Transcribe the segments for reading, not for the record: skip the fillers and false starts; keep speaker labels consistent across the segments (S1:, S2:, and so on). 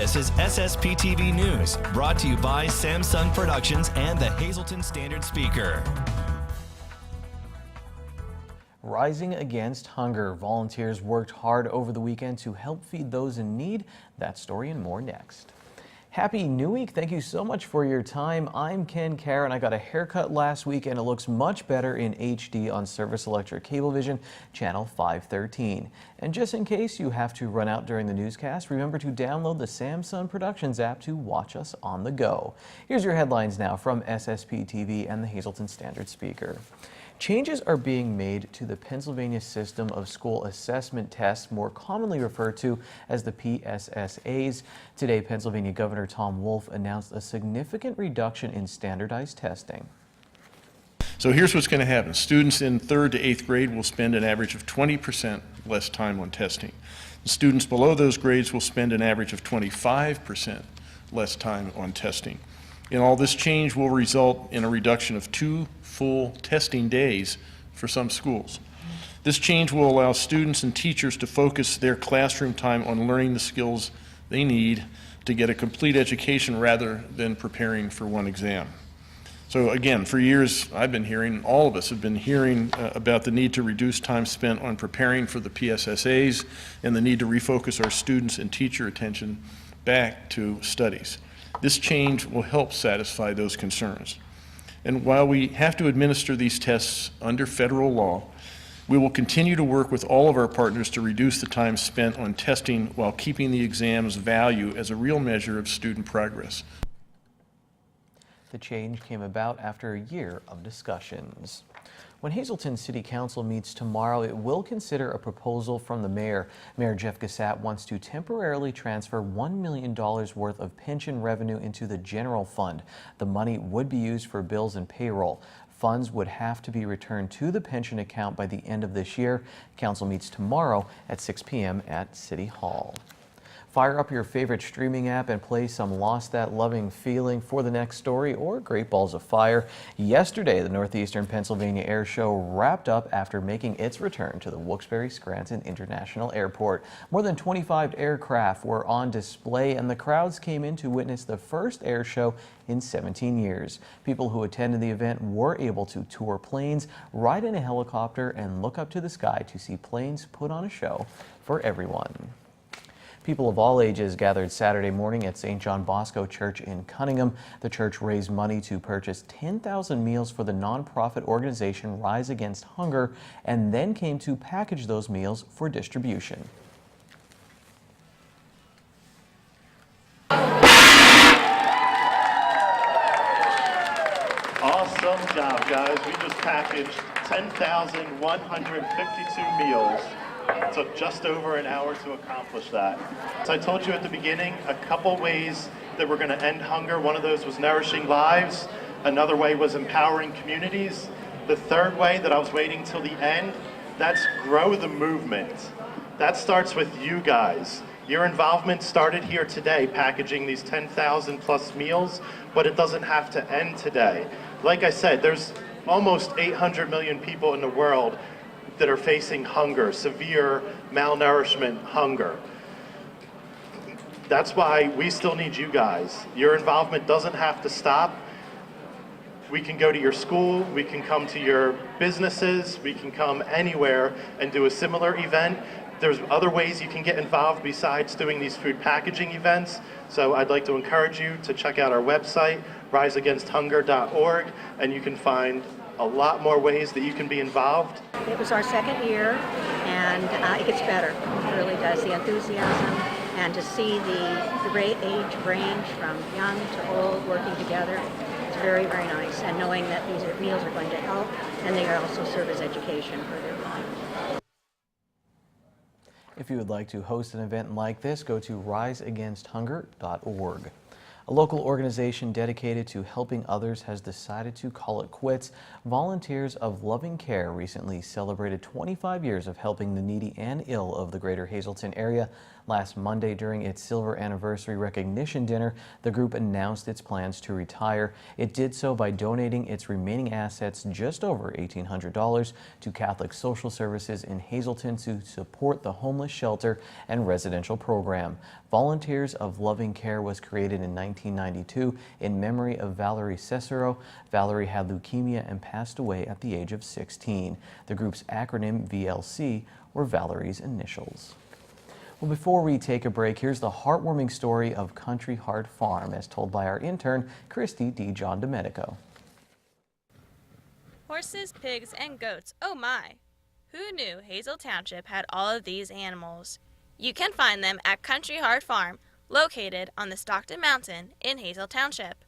S1: This is SSPTV News, brought to you by Samsung Productions and the Hazleton Standard Speaker.
S2: Rising against hunger. Volunteers worked hard over the weekend to help feed those in need. That story and more next. Happy New Week. Thank you so much for your time. I'm Ken Karen. I got a haircut last week and it looks much better in HD on Service Electric Cablevision, channel 513. And just in case you have to run out during the newscast, remember to download the Samsung Productions app to watch us on the go. Here's your headlines now from SSPTV and the Hazleton Standard Speaker. Changes are being made to the Pennsylvania system of school assessment tests, more commonly referred to as the PSSAs. Today, Pennsylvania Governor Tom Wolf announced a significant reduction in standardized testing.
S3: So here's what's going to happen. Students in 3rd to 8th grade will spend an average of 20% less time on testing. The students below those grades will spend an average of 25% less time on testing. And all this change will result in a reduction of 2 full testing days for some schools. This change will allow students and teachers to focus their classroom time on learning the skills they need to get a complete education rather than preparing for one exam. So again, for years I've been hearing, all of us have been hearing about the need to reduce time spent on preparing for the PSSAs and the need to refocus our students and teacher attention back to studies. This change will help satisfy those concerns. And while we have to administer these tests under federal law, we will continue to work with all of our partners to reduce the time spent on testing while keeping the exam's value as a real measure of student progress.
S2: The change came about after a year of discussions. When Hazleton City Council meets tomorrow, it will consider a proposal from the mayor. Mayor Jeff Gassat wants to temporarily transfer $1 million worth of pension revenue into the general fund. The money would be used for bills and payroll. Funds would have to be returned to the pension account by the end of this year. Council meets tomorrow at 6 p.m. at City Hall. Fire up your favorite streaming app and play some Lost That Loving Feeling for the next story or Great Balls of Fire. Yesterday, the Northeastern Pennsylvania Air Show wrapped up after making its return to the Wilkes-Barre-Scranton International Airport. More than 25 aircraft were on display and the crowds came in to witness the first air show in 17 years. People who attended the event were able to tour planes, ride in a helicopter, and look up to the sky to see planes put on a show for everyone. People of all ages gathered Saturday morning at St. John Bosco Church in Cunningham. The church raised money to purchase 10,000 meals for the nonprofit organization Rise Against Hunger and then came to package those meals for distribution.
S4: Awesome job, guys. We just packaged 10,152 meals. It took just over an hour to accomplish that. So I told you at the beginning a couple ways that we're going to end hunger. One of those was nourishing lives. Another way was empowering communities. The third way that I was waiting till the end, that's grow the movement. That starts with you guys. Your involvement started here today, packaging these 10,000 plus meals, but it doesn't have to end today. Like I said, there's almost 800 million people in the world that are facing hunger, severe malnourishment hunger. That's why we still need you guys. Your involvement doesn't have to stop. We can go to your school, we can come to your businesses, we can come anywhere and do a similar event. There's other ways you can get involved besides doing these food packaging events. So I'd like to encourage you to check out our website, riseagainsthunger.org, and you can find a lot more ways that you can be involved.
S5: It was our second year, and it gets better. It really does. The enthusiasm and to see the age range from young to old working together, it's very, very nice. And knowing that these meals are going to help, and they also serve as education for their lives.
S2: If you would like to host an event like this, go to riseagainsthunger.org. A local organization dedicated to helping others has decided to call it quits. Volunteers of Loving Care recently celebrated 25 years of helping the needy and ill of the greater Hazleton area. Last Monday, during its silver anniversary recognition dinner, the group announced its plans to retire. It did so by donating its remaining assets, just over $1,800, to Catholic Social Services in Hazleton to support the homeless shelter and residential program. Volunteers of Loving Care was created in 1992 in memory of Valerie Cicero. Valerie had leukemia and passed away at the age of 16. The group's acronym, VLC, were Valerie's initials. Well, before we take a break, here's the heartwarming story of Country Heart Farm, as told by our intern, Christy D. John Domenico.
S6: Horses, pigs, and goats, oh my! Who knew Hazel Township had all of these animals? You can find them at Country Heart Farm, located on the Stockton Mountain in Hazel Township.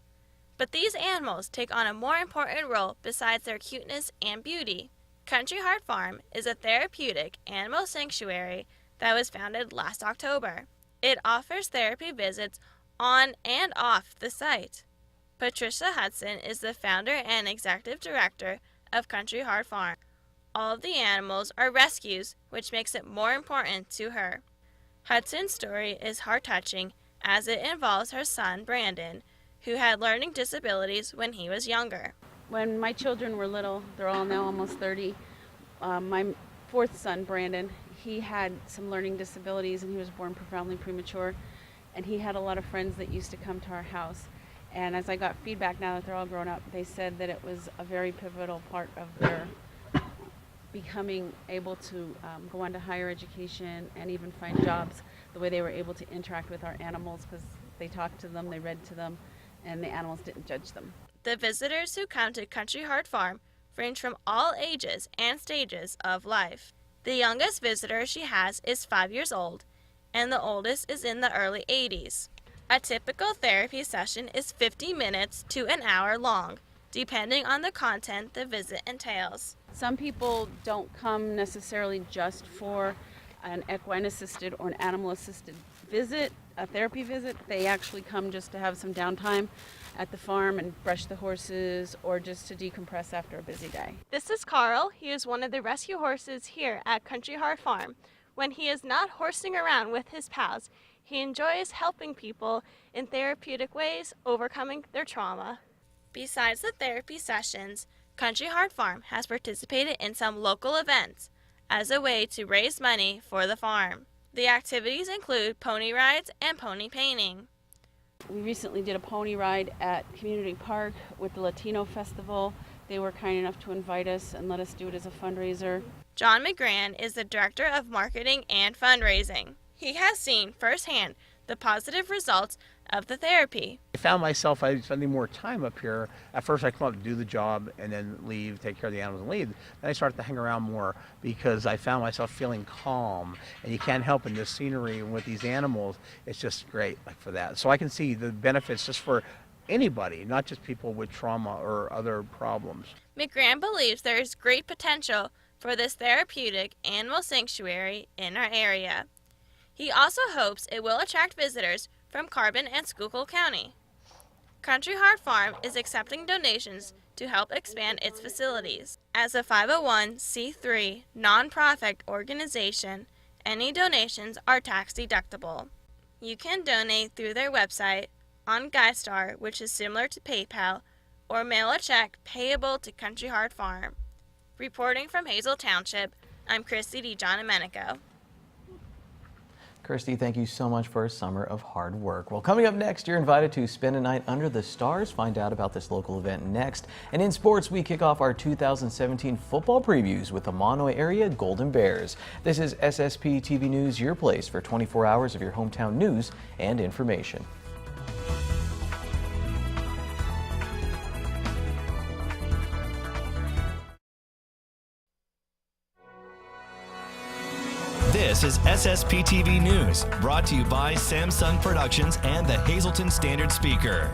S6: But these animals take on a more important role besides their cuteness and beauty. Country Heart Farm is a therapeutic animal sanctuary that was founded last October. It offers therapy visits on and off the site. Patricia Hudson is the founder and executive director of Country Heart Farm. All of the animals are rescues, which makes it more important to her. Hudson's story is heart-touching as it involves her son, Brandon, who had learning disabilities when he was younger.
S7: When my children were little, they're all now almost 30, my fourth son, Brandon, he had some learning disabilities and he was born profoundly premature, and he had a lot of friends that used to come to our house. And as I got feedback now that they're all grown up, they said that it was a very pivotal part of their becoming able to go on to higher education and even find jobs, the way they were able to interact with our animals, because they talked to them, they read to them, and the animals didn't judge them.
S6: The visitors who come to Country Heart Farm range from all ages and stages of life. The youngest visitor she has is 5 years old, and the oldest is in the early 80s. A typical therapy session is 50 minutes to an hour long, depending on the content the visit entails.
S7: Some people don't come necessarily just for an equine-assisted or an animal-assisted visit, a therapy visit. They actually come just to have some downtime at the farm and brush the horses, or just to decompress after a busy day.
S6: This is Carl. He is one of the rescue horses here at Country Heart Farm. When he is not horsing around with his pals, he enjoys helping people in therapeutic ways, overcoming their trauma. Besides the therapy sessions, Country Heart Farm has participated in some local events as a way to raise money for the farm. The activities include pony rides and pony painting.
S7: We recently did a pony ride at Community Park with the Latino Festival. They were kind enough to invite us and let us do it as a fundraiser.
S6: John McGran is the Director of Marketing and Fundraising. He has seen firsthand the positive results of the therapy.
S8: I found myself spending more time up here. At first I come up to do the job and then leave, take care of the animals and leave. Then I started to hang around more because I found myself feeling calm, and you can't help in this scenery and with these animals. It's just great for that. So I can see the benefits just for anybody, not just people with trauma or other problems.
S6: McGran believes there is great potential for this therapeutic animal sanctuary in our area. He also hopes it will attract visitors from Carbon and Schuylkill County. Country Heart Farm is accepting donations to help expand its facilities. As a 501c3 nonprofit organization, any donations are tax deductible. You can donate through their website, on GuideStar, which is similar to PayPal, or mail a check payable to Country Heart Farm. Reporting from Hazel Township, I'm Christy D. John Domenico.
S2: Kirsty, thank you so much for a summer of hard work. Well, coming up next, you're invited to spend a night under the stars. Find out about this local event next. And in sports, we kick off our 2017 football previews with the Monoy area Golden Bears. This is SSPTV News, your place for 24 hours of your hometown news and information.
S1: This is SSPTV News, brought to you by Samsung Productions and the Hazleton Standard Speaker.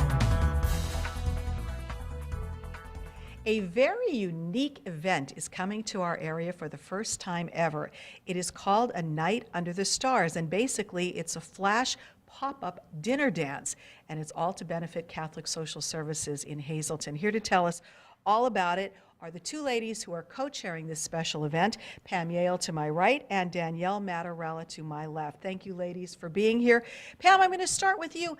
S9: A very unique event is coming to our area for the first time ever. It is called A Night Under the Stars, and basically it's a flash pop-up dinner dance, and it's all to benefit Catholic Social Services in Hazleton. Here to tell us all about it are the two ladies who are co-chairing this special event, Pam Yale to my right and Danielle Mattarella to my left. Thank you, ladies, for being here. Pam, I'm going to start with you.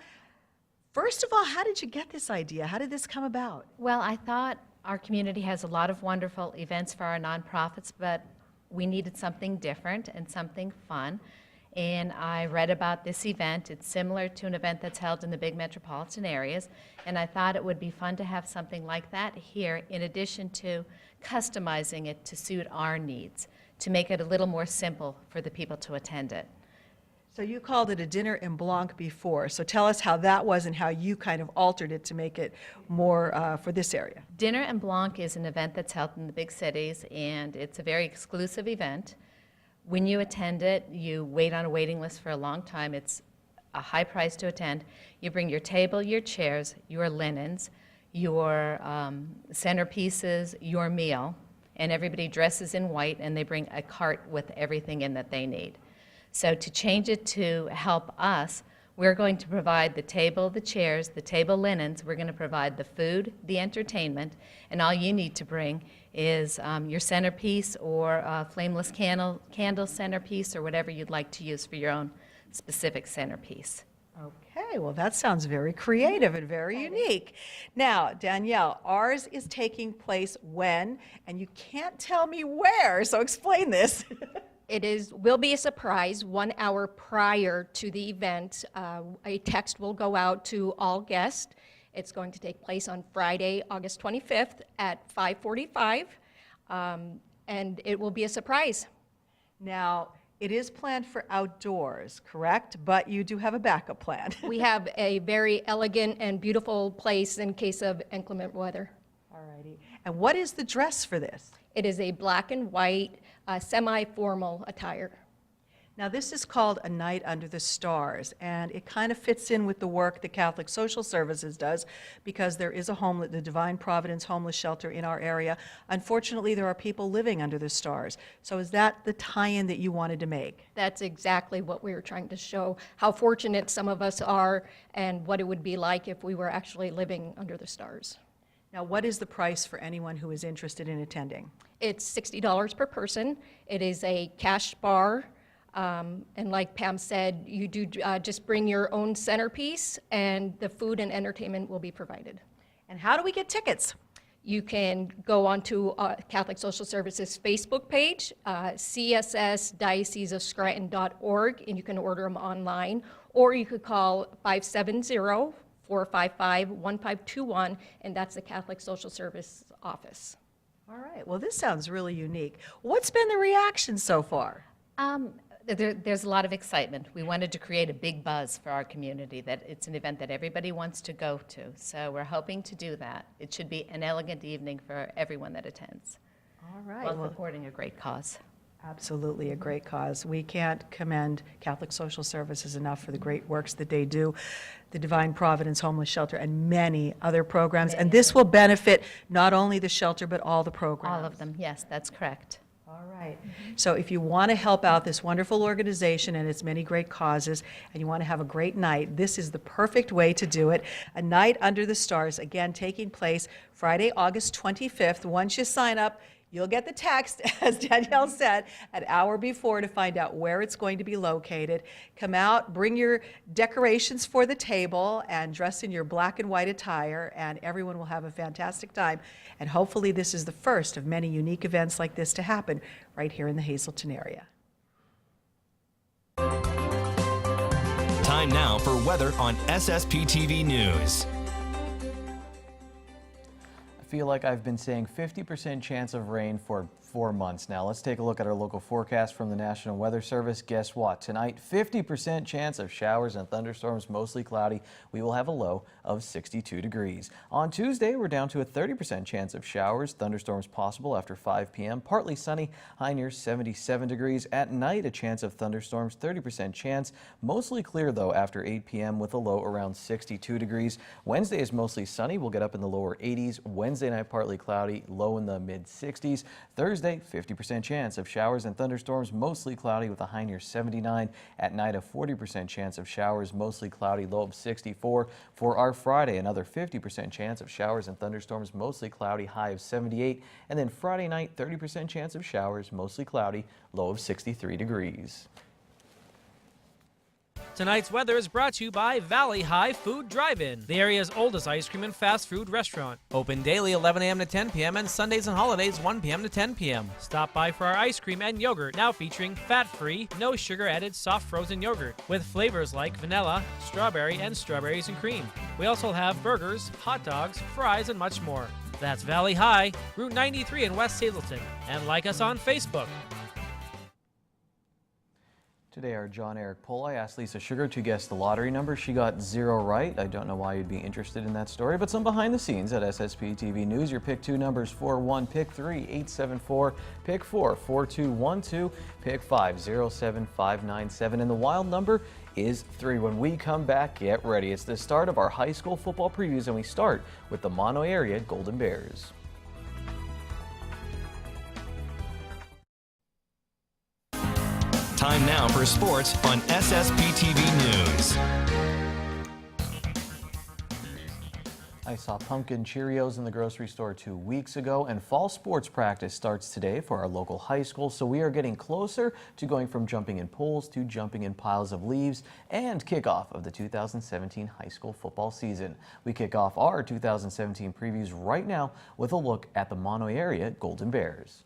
S9: First of all, how did you get this idea? How did this come about?
S10: Well, I thought our community has a lot of wonderful events for our nonprofits, but we needed something different and something fun. And I read about this event. It's similar to an event that's held in the big metropolitan areas, and I thought it would be fun to have something like that here, in addition to customizing it to suit our needs, to make it a little more simple for the people to attend it.
S9: So you called it a dinner en blanc before, so tell us how that was and how you kind of altered it to make it more for this area.
S10: Dinner en blanc is an event that's held in the big cities, and it's a very exclusive event. When you attend it, you wait on a waiting list for a long time. It's a high price to attend. You bring your table, your chairs, your linens, your centerpieces, your meal, and everybody dresses in white, and they bring a cart with everything in that they need. So to change it to help us, we're going to provide the table, the chairs, the table linens. We're going to provide the food, the entertainment, and all you need to bring is your centerpiece or a flameless candle centerpiece or whatever you'd like to use for your own specific centerpiece.
S9: Okay, well, that sounds very creative and very unique. Now, Danielle, ours is taking place when, and you can't tell me where, so explain this.
S11: Will be a surprise 1 hour prior to the event. A text will go out to all guests. It's going to take place on Friday, August 25th at 5:45, and it will be a surprise.
S9: Now, it is planned for outdoors, correct? But you do have a backup plan.
S11: We have a very elegant and beautiful place in case of inclement weather.
S9: All righty. And what is the dress for this?
S11: It is a black and white, semi-formal attire.
S9: Now, this is called A Night Under the Stars, and it kind of fits in with the work that Catholic Social Services does, because there is the Divine Providence homeless shelter in our area. Unfortunately, there are people living under the stars. So is that the tie-in that you wanted to make?
S11: That's exactly what we were trying to show, how fortunate some of us are and what it would be like if we were actually living under the stars.
S9: Now, what is the price for anyone who is interested in attending?
S11: It's $60 per person. It is a cash bar. And like Pam said, you do just bring your own centerpiece, and the food and entertainment will be provided.
S9: And how do we get tickets?
S11: You can go onto Catholic Social Services Facebook page, cssdioceseofscranton.org, and you can order them online, or you could call 570-455-1521, and that's the Catholic Social Service office.
S9: All right, well, this sounds really unique. What's been the reaction so far?
S10: There's a lot of excitement. We wanted to create a big buzz for our community, that it's an event that everybody wants to go to. So we're hoping to do that. It should be an elegant evening for everyone that attends.
S9: All right.
S10: While supporting a great cause.
S9: Absolutely a great cause. We can't commend Catholic Social Services enough for the great works that they do, the Divine Providence Homeless Shelter, and many other programs. And this will benefit not only the shelter, but all the programs.
S10: All of them, yes, that's correct.
S9: All right. So if you want to help out this wonderful organization and its many great causes, and you want to have a great night, this is the perfect way to do it. A Night Under the Stars, again, taking place Friday, August 25th. Once you sign up, you'll get the text, as Danielle said, an hour before to find out where it's going to be located. Come out, bring your decorations for the table, and dress in your black and white attire, and everyone will have a fantastic time. And hopefully this is the first of many unique events like this to happen right here in the Hazleton area.
S1: Time now for weather on SSPTV News.
S2: I feel like I've been saying 50% chance of rain for 4 months now. Let's take a look at our local forecast from the National Weather Service. Guess what? Tonight, 50% chance of showers and thunderstorms, mostly cloudy. We will have a low of 62 degrees. On Tuesday, we're down to a 30% chance of showers, thunderstorms possible after 5 p.m. Partly sunny, high near 77 degrees. At night, a chance of thunderstorms, 30% chance. Mostly clear, though, after 8 p.m. with a low around 62 degrees. Wednesday is mostly sunny. We'll get up in the lower 80s. Wednesday night, partly cloudy, low in the mid 60s. Thursday Thursday, 50% chance of showers and thunderstorms, mostly cloudy with a high near 79. At night, a 40% chance of showers, mostly cloudy, low of 64. For our Friday, another 50% chance of showers and thunderstorms, mostly cloudy, high of 78. And then Friday night, 30% chance of showers, mostly cloudy, low of 63 degrees.
S12: Tonight's weather is brought to you by Valley High Food Drive-In, the area's oldest ice cream and fast food restaurant. Open daily 11 a.m. to 10 p.m. and Sundays and holidays 1 p.m. to 10 p.m. Stop by for our ice cream and yogurt, now featuring fat-free, no sugar-added soft frozen yogurt with flavors like vanilla, strawberry, and strawberries and cream. We also have burgers, hot dogs, fries, and much more. That's Valley High, Route 93 in West Hazleton, and like us on Facebook.
S2: Today, our John Eric poll, I asked Lisa Sugar to guess the lottery number. She got 0 right. I don't know why you'd be interested in that story, but some behind the scenes at SSPTV News. Your pick 2 numbers: 4-1, pick 3, 874, pick 4, 4212, pick 5, 07597, and the wild number is 3. When we come back, get ready. It's the start of our high school football previews, and we start with the Mono area Golden Bears.
S1: Time now for sports on SSPTV News.
S2: I saw pumpkin Cheerios in the grocery store 2 weeks ago, and fall sports practice starts today for our local high school, so we are getting closer to going from jumping in pools to jumping in piles of leaves and kickoff of the 2017 high school football season. We kick off our 2017 previews right now with a look at the Mono area Golden Bears.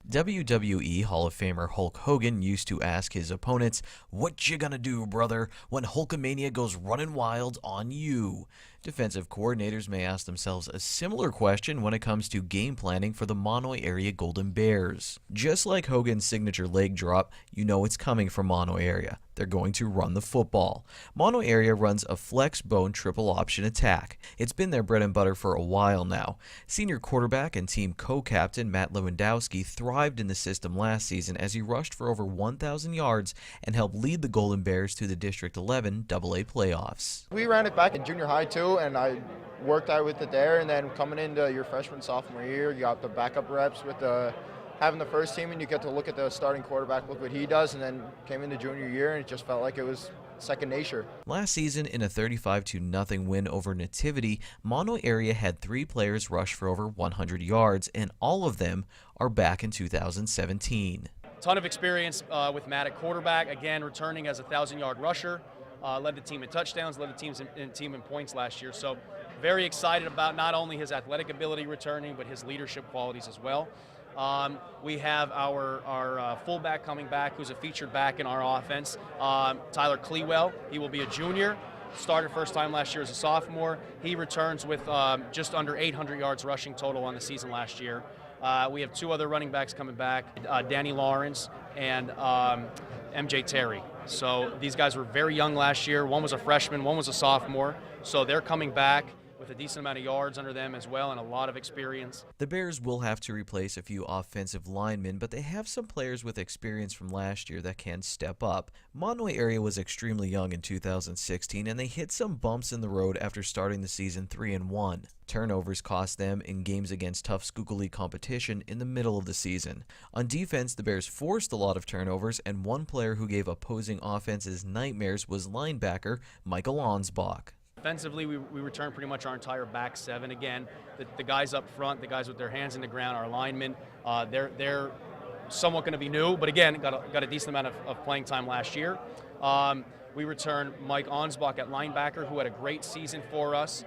S2: WWE Hall of Famer Hulk Hogan used to ask his opponents, "What you gonna do, brother, when Hulkamania goes running wild on you?" Defensive coordinators may ask themselves a similar question when it comes to game planning for the Mono area Golden Bears. Just like Hogan's signature leg drop, you know it's coming from Mono area. They're going to run the football. Mono area runs a flex bone triple option attack. It's been their bread and butter for a while now. Senior quarterback and team co-captain Matt Lewandowski thrived in the system last season as he rushed for over 1,000 yards and helped lead the Golden Bears to the District 11 AA playoffs.
S13: We ran it back in junior high too, and I worked out with it there, and then coming into your freshman, sophomore year, you got the backup reps with having the first team, and you get to look at the starting quarterback, look what he does, and then came into junior year, and it just felt like it was second nature.
S2: Last season, in a 35-0 win over Nativity, Mono area had 3 players rush for over 100 yards, and all of them are back in 2017.
S14: Ton of experience with Matt at quarterback, again returning as a 1,000-yard rusher. Led the team in touchdowns, led the team in points last year. So very excited about not only his athletic ability returning, but his leadership qualities as well. We have our fullback coming back, who's a featured back in our offense, Tyler Clewell. He will be a junior. Started first time last year as a sophomore. He returns with just under 800 yards rushing total on the season last year. We have 2 other running backs coming back, Danny Lawrence and MJ Terry. So these guys were very young last year. One was a freshman, one was a sophomore. So they're coming back with a decent amount of yards under them as well and a lot of experience.
S2: The Bears will have to replace a few offensive linemen, but they have some players with experience from last year that can step up. Mono area was extremely young in 2016, and they hit some bumps in the road after starting the season 3-1. Turnovers cost them in games against tough Schuylkill League competition in the middle of the season. On defense, the Bears forced a lot of turnovers, and one player who gave opposing offenses nightmares was linebacker Michael Ansbach.
S14: Defensively, we return pretty much our entire back 7. Again, the guys up front, the guys with their hands in the ground, our linemen, they're somewhat going to be new, but again, got a decent amount of playing time last year. We return Mike Ansbach at linebacker, who had a great season for us.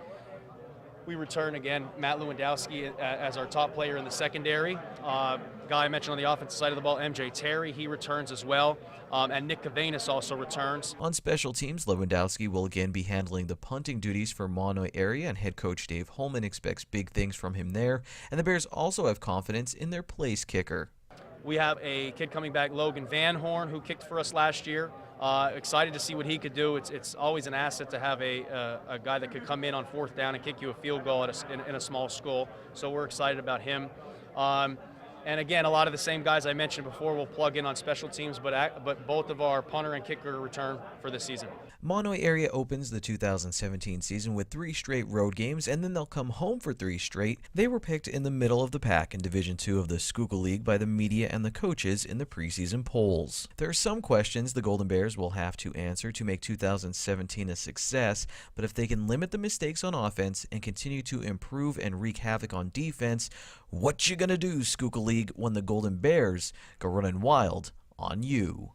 S14: We return, again, Matt Lewandowski as our top player in the secondary. Guy I mentioned on the offensive side of the ball, MJ Terry, he returns as well. And Nick Cavanis also returns.
S2: On special teams, Lewandowski will again be handling the punting duties for Mono area, and head coach Dave Holman expects big things from him there. And the Bears also have confidence in their place kicker.
S14: We have a kid coming back, Logan Van Horn, who kicked for us last year. Excited to see what he could do. It's always an asset to have a guy that could come in on 4th down and kick you a field goal in a small school. So we're excited about him. And again, a lot of the same guys I mentioned before will plug in on special teams, but both of our punter and kicker return for the season.
S2: Monomoy area opens the 2017 season with 3 straight road games, and then they'll come home for 3 straight. They were picked in the middle of the pack in Division II of the Schuylkill League by the media and the coaches in the preseason polls. There are some questions the Golden Bears will have to answer to make 2017 a success, but if they can limit the mistakes on offense and continue to improve and wreak havoc on defense, what you gonna do, Schuylkill League, when the Golden Bears go running wild on you?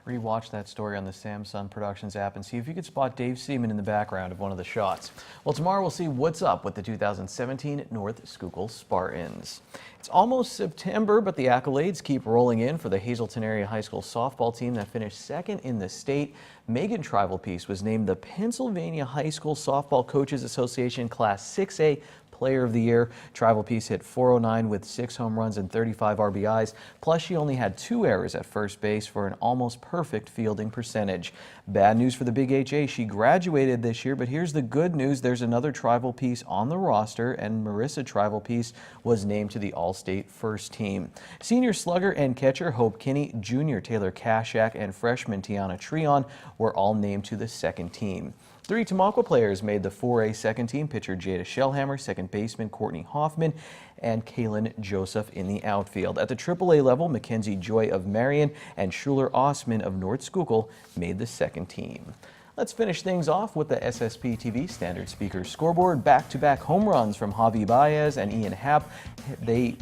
S2: Rewatch that story on the Samsung Productions app and see if you could spot Dave Seaman in the background of one of the shots. Well, tomorrow we'll see what's up with the 2017 North Schuylkill Spartans. It's almost September, but the accolades keep rolling in for the Hazleton Area High School softball team that finished second in the state. Megan Trivalpiece was named the Pennsylvania High School Softball Coaches Association Class 6A Player of the Year. Trivalpiece hit .409 with 6 home runs and 35 RBIs. Plus, she only had 2 errors at first base for an almost perfect fielding percentage. Bad news for the Big HA. She graduated this year, but here's the good news. There's another Trivalpiece on the roster, and Marissa Trivalpiece was named to the All-State First Team. Senior slugger and catcher Hope Kinney, junior Taylor Kashak, and freshman Tiana Treon were all named to the second team. 3 Tamaqua players made the 4A second team. Pitcher Jada Shellhammer, second baseman Courtney Hoffman, and Kaylin Joseph in the outfield. At the AAA level, Mackenzie Joy of Marion and Schuler Osman of North Schuylkill made the second team. Let's finish things off with the SSPTV Standard Speakers scoreboard. Back-to-back home runs from Javi Baez and Ian Happ. They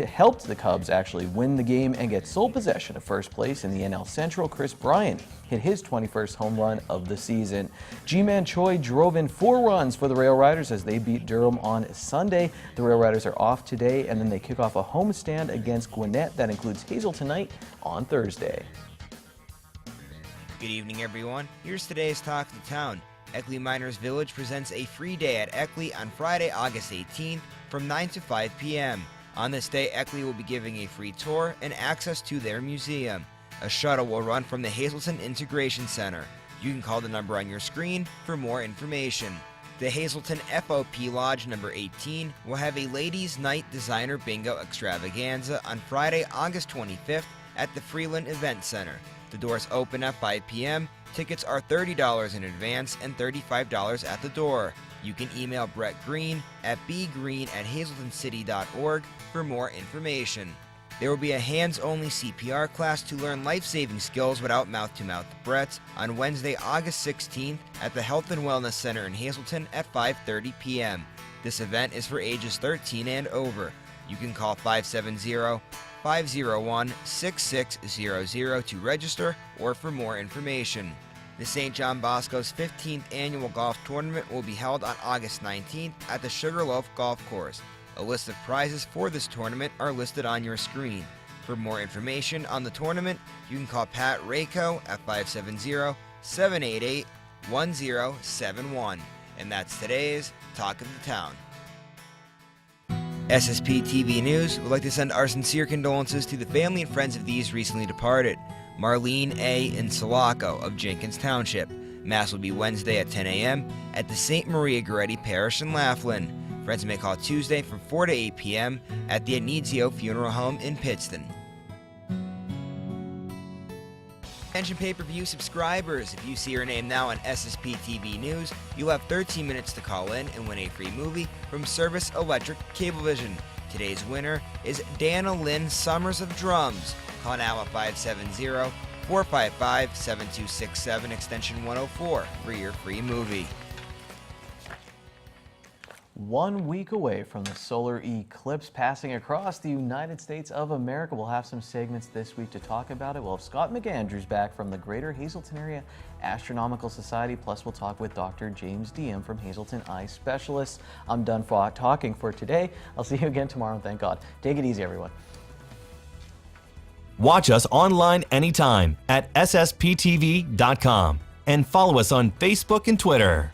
S2: helped the Cubs actually win the game and get sole possession of first place in the NL Central. Chris Bryant hit his 21st home run of the season. G-Man Choi drove in 4 runs for the Rail Riders as they beat Durham on Sunday. The Rail Riders are off today, and then they kick off a homestand against Gwinnett. That includes Hazleton night on Thursday.
S15: Good evening, everyone. Here's today's Talk of the Town. Eckley Miners Village presents a free day at Eckley on Friday, August 18th from 9 to 5 p.m. On this day, Eckley will be giving a free tour and access to their museum. A shuttle will run from the Hazleton Integration Center. You can call the number on your screen for more information. The Hazleton FOP Lodge number 18 will have a Ladies' Night Designer Bingo Extravaganza on Friday, August 25th at the Freeland Event Center. The doors open at 5 p.m. Tickets are $30 in advance and $35 at the door. You can email Brett Green at bgreen@hazletoncity.org for more information. There will be a hands-only CPR class to learn life-saving skills without mouth-to-mouth breaths on Wednesday, August 16th at the Health and Wellness Center in Hazleton at 5:30 p.m. This event is for ages 13 and over. You can call 570-501-6600 to register or for more information. The St. John Bosco's 15th Annual Golf Tournament will be held on August 19th at the Sugarloaf Golf Course. A list of prizes for this tournament are listed on your screen. For more information on the tournament, you can call Pat Rayco at 570-788-1071. And that's today's Talk of the Town. SSPTV News would like to send our sincere condolences to the family and friends of these recently departed. Marlene A. Insulaco of Jenkins Township. Mass will be Wednesday at 10 a.m. at the St. Maria Goretti Parish in Laughlin. Friends may call Tuesday from 4 to 8 p.m. at the Anizio Funeral Home in Pittston. Attention pay-per-view subscribers, if you see your name now on SSPTV News, you'll have 13 minutes to call in and win a free movie from Service Electric Cablevision. Today's winner is Dana Lynn Summers of Drums. Call now at 570-455-7267, extension 104 for your free movie.
S2: 1 week away from the solar eclipse passing across the United States of America. We'll have some segments this week to talk about it. We'll have Scott McAndrews back from the Greater Hazleton Area Astronomical Society. Plus, we'll talk with Dr. James Diem from Hazleton Eye Specialists. I'm done talking for today. I'll see you again tomorrow, and thank God. Take it easy, everyone.
S1: Watch us online anytime at ssptv.com and follow us on Facebook and Twitter.